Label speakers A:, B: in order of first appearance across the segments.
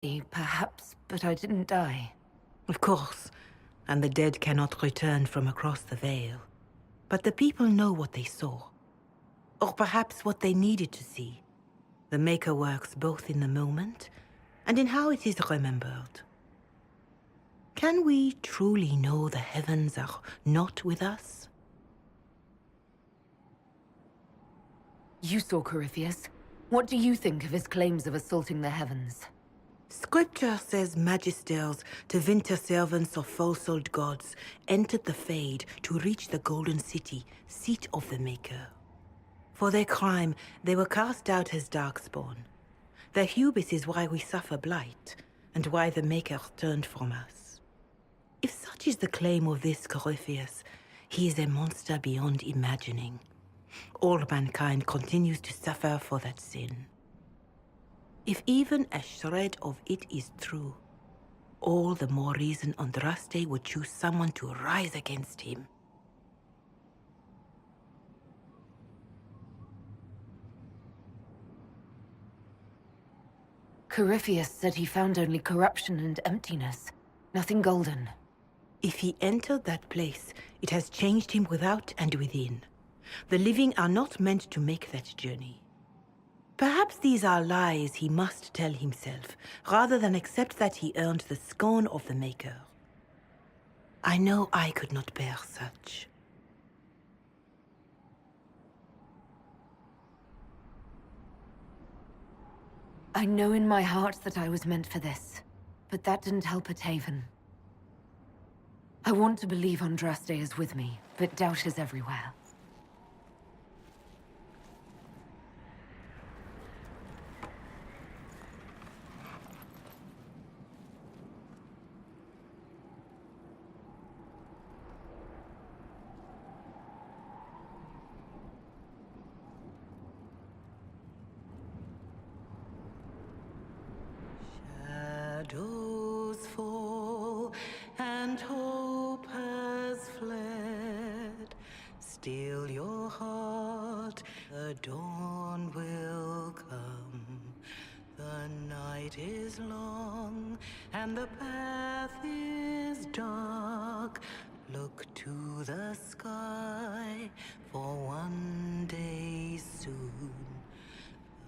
A: Perhaps, but I didn't die.
B: Of course, and the dead cannot return from across the veil. But the people know what they saw. Or perhaps what they needed to see. The Maker works both in the moment and in how it is remembered. Can we truly know the heavens are not with us?
A: You saw Corypheus. What do you think of his claims of assaulting the heavens?
B: Scripture says magisters, to winter servants of false-souled gods, entered the Fade to reach the Golden City, seat of the Maker. For their crime, they were cast out as Darkspawn. Their hubris is why we suffer blight, and why the Maker turned from us. If such is the claim of this Corypheus, he is a monster beyond imagining. All mankind continues to suffer for that sin. If even a shred of it is true, all the more reason Andraste would choose someone to rise against him.
A: Corypheus said he found only corruption and emptiness, nothing golden.
B: If he entered that place, it has changed him without and within. The living are not meant to make that journey. Perhaps these are lies he must tell himself, rather than accept that he earned the scorn of the Maker. I know I could not bear such.
A: I know in my heart that I was meant for this, but that didn't help at Haven. I want to believe Andraste is with me, but doubt is everywhere.
B: Shadows fall and hope has fled. Still your heart, the dawn will come. The night is long and the path is dark. Look to the sky, for one day soon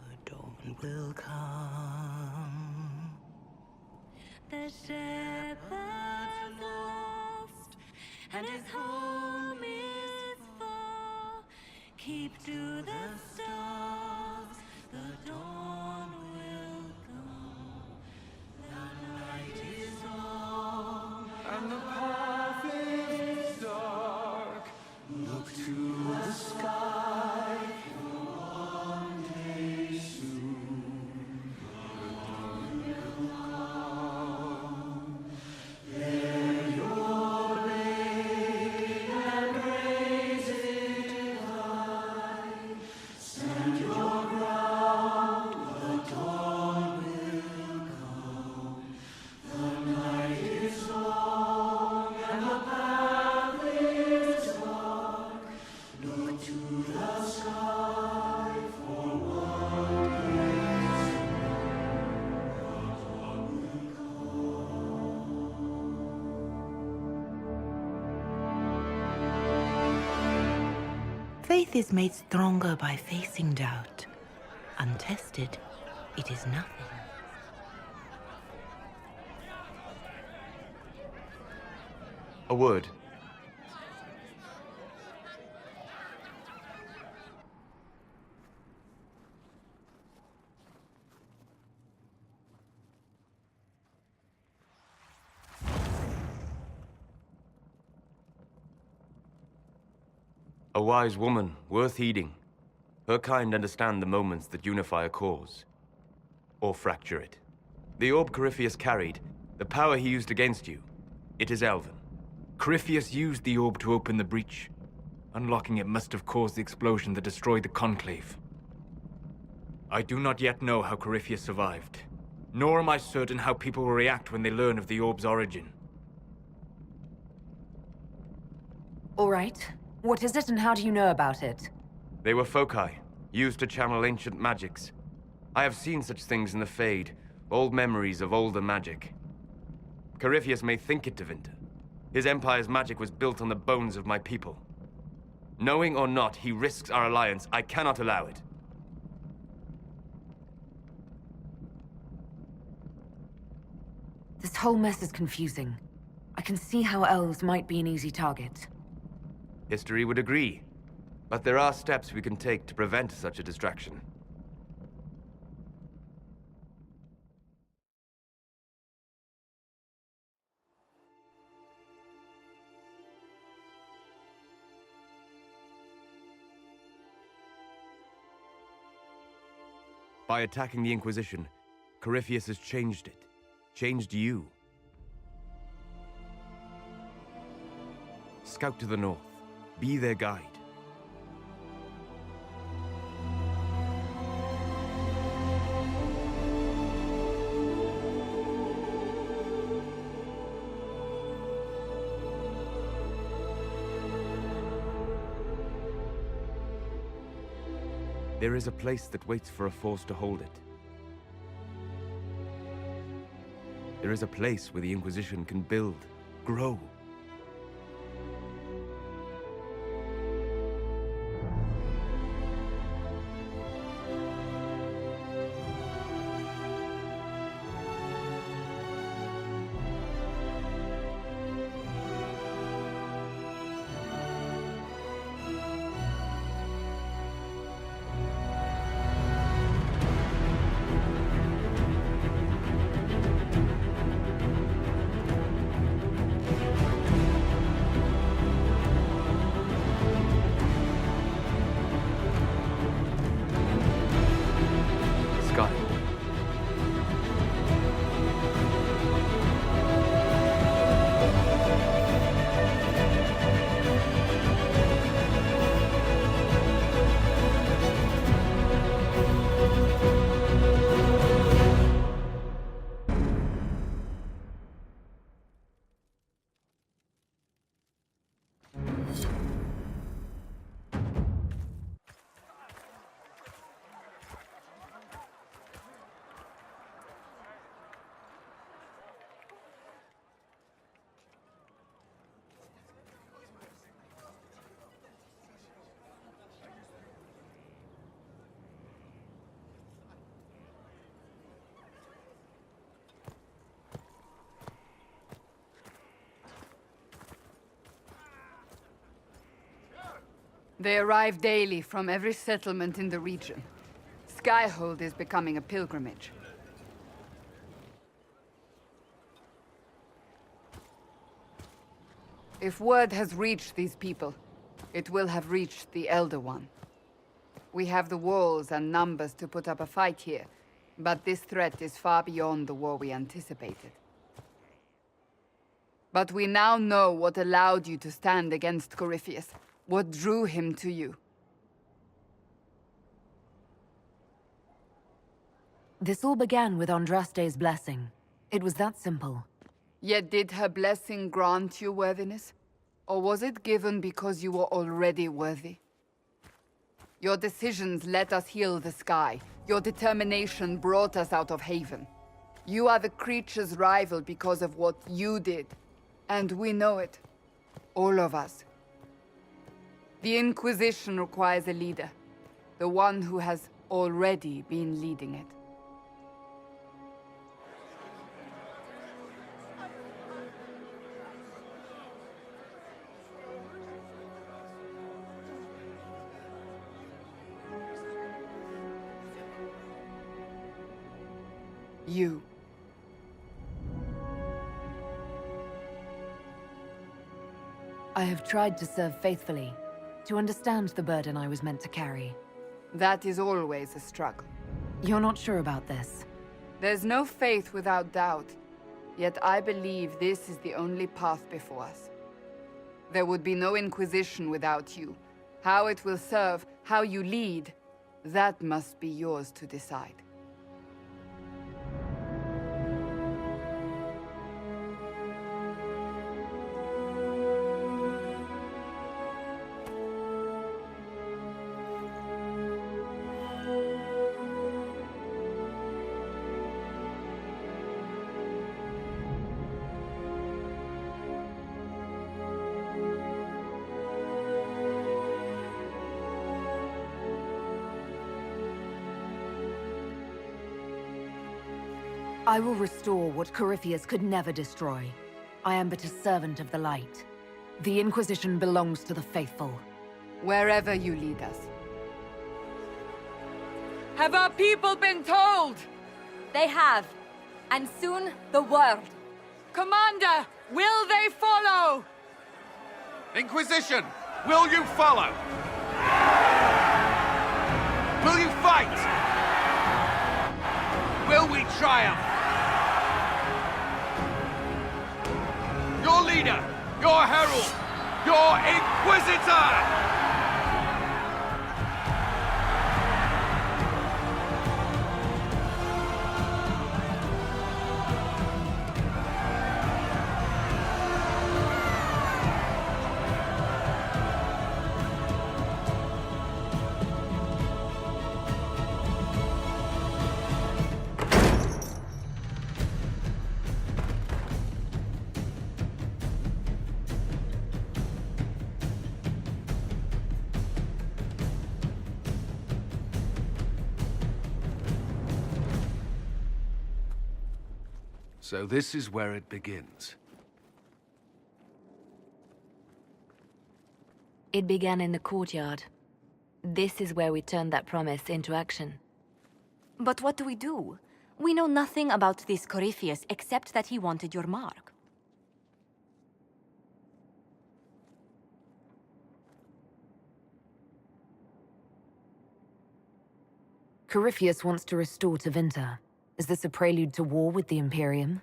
B: the dawn will come.
C: The shepherd's lost, and his home is far. Keep to the stars, the dawn will come. The night is long,
D: and the path is dark. Look to the sky, for one day soon the dawn will come. Bear your blade and raise it high. Stand your ground, the dawn will come. The night is long and the path is dark. Look to the sky, for one day soon the dawn will come.
B: Faith is made stronger by facing doubt. Untested, it is nothing.
E: A word. A wise woman, worth heeding. Her kind understand the moments that unify a cause. Or fracture it. The orb Corypheus carried, the power he used against you, it is Elven.
F: Corypheus used the orb to open the breach. Unlocking it must have caused the explosion that destroyed the Conclave. I do not yet know how Corypheus survived, nor am I certain how people will react when they learn of the orb's origin.
A: All right. What is it and how do you know about it?
E: They were foci, used to channel ancient magics. I have seen such things in the Fade, Old memories of older magic. Corypheus may think it Tevinter. His empire's magic was built on the bones of my people. Knowing or not, he risks our alliance. I cannot allow it.
A: This whole mess is confusing. I can see how elves might be an easy target.
E: History would agree. But there are steps we can take to prevent such a distraction. By attacking the Inquisition, Corypheus has changed it. Changed you. Scout to the north. Be their guide. There is a place that waits for a force to hold it. There is a place where the Inquisition can build, grow.
G: They arrive daily from every settlement in the region. Skyhold is becoming a pilgrimage. If word has reached these people, it will have reached the Elder One. We have the walls and numbers to put up a fight here, but this threat is far beyond the war we anticipated. But we now know what allowed you to stand against Corypheus. What drew him to you?
A: This all began with Andraste's blessing. It was that simple.
G: Yet did her blessing grant you worthiness? Or was it given because you were already worthy? Your decisions let us heal the sky. Your determination brought us out of Haven. You are the creature's rival because of what you did. And we know it. All of us. The Inquisition requires a leader. The one who has already been leading it. You.
A: I have tried to serve faithfully, to understand the burden I was meant to carry.
G: That is always a struggle.
A: You're not sure about this?
G: There's no faith without doubt, yet I believe this is the only path before us. There would be no Inquisition without you. How it will serve, how you lead, that must be yours to decide.
A: I will restore what Corypheus could never destroy. I am but a servant of the light. The Inquisition belongs to the faithful.
G: Wherever you lead us. Have our people been told?
H: They have. And soon, the world.
G: Commander, will they follow?
D: Inquisition, will you follow? Will you fight? Will we triumph? Your leader, your herald, your Inquisitor! So this is where it begins.
H: It began in the courtyard. This is where we turned that promise into action. But what do we do? We know nothing about this Corypheus except that he wanted your mark.
A: Corypheus wants to restore Tevinter. Is this a prelude to war with the Imperium?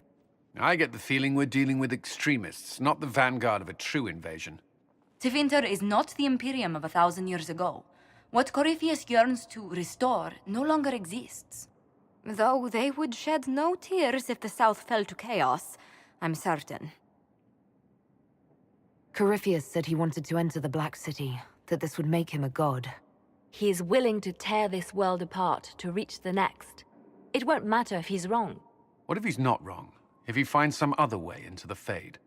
D: I get the feeling we're dealing with extremists, not the vanguard of a true invasion.
H: Tevinter is not the Imperium of 1,000 years ago. What Corypheus yearns to restore no longer exists. Though they would shed no tears if the South fell to chaos, I'm certain.
A: Corypheus said he wanted to enter the Black City, that this would make him a god.
H: He is willing to tear this world apart to reach the next. It won't matter if he's wrong.
D: What if he's not wrong? If he finds some other way into the Fade?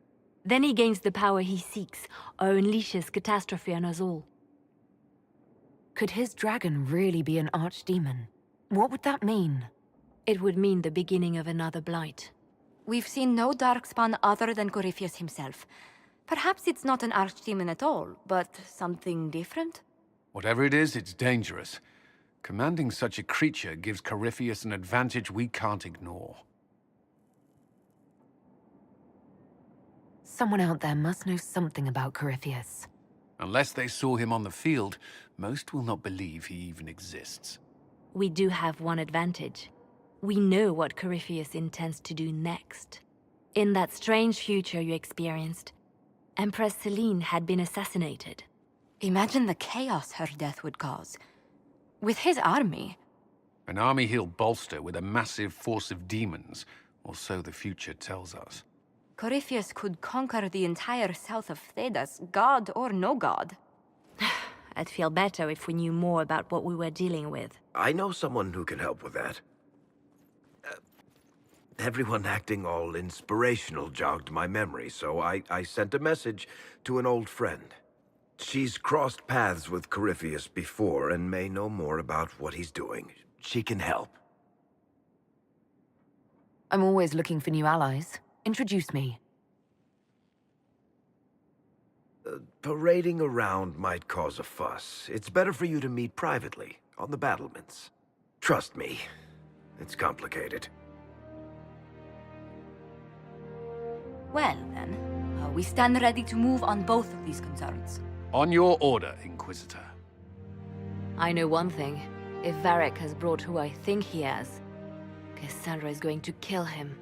H: Then he gains the power he seeks, or unleashes catastrophe on us all.
A: Could his dragon really be an archdemon? What would that mean?
H: It would mean the beginning of another blight. We've seen no darkspawn other than Corypheus himself. Perhaps it's not an archdemon at all, but something different?
D: Whatever it is, it's dangerous. Commanding such a creature gives Corypheus an advantage we can't ignore.
A: Someone out there must know something about Corypheus.
D: Unless they saw him on the field, most will not believe he even exists.
H: We do have one advantage. We know what Corypheus intends to do next. In that strange future you experienced, Empress Selene had been assassinated. Imagine the chaos her death would cause. With his army.
D: An army he'll bolster with a massive force of demons, or so the future tells us.
H: Corypheus could conquer the entire south of Thedas, god or no god. I'd feel better if we knew more about what we were dealing with.
I: I know someone who can help with that. Everyone acting all inspirational jogged my memory, so I sent a message to an old friend. She's crossed paths with Corypheus before and may know more about what he's doing. She can help.
A: I'm always looking for new allies. Introduce me.
I: Parading around might cause a fuss. It's better for you to meet privately, on the battlements. Trust me, it's complicated.
H: Well, then, we stand ready to move on both of these concerns.
D: On your order, Inquisitor.
H: I know one thing. If Varric has brought who I think he has, Cassandra is going to kill him.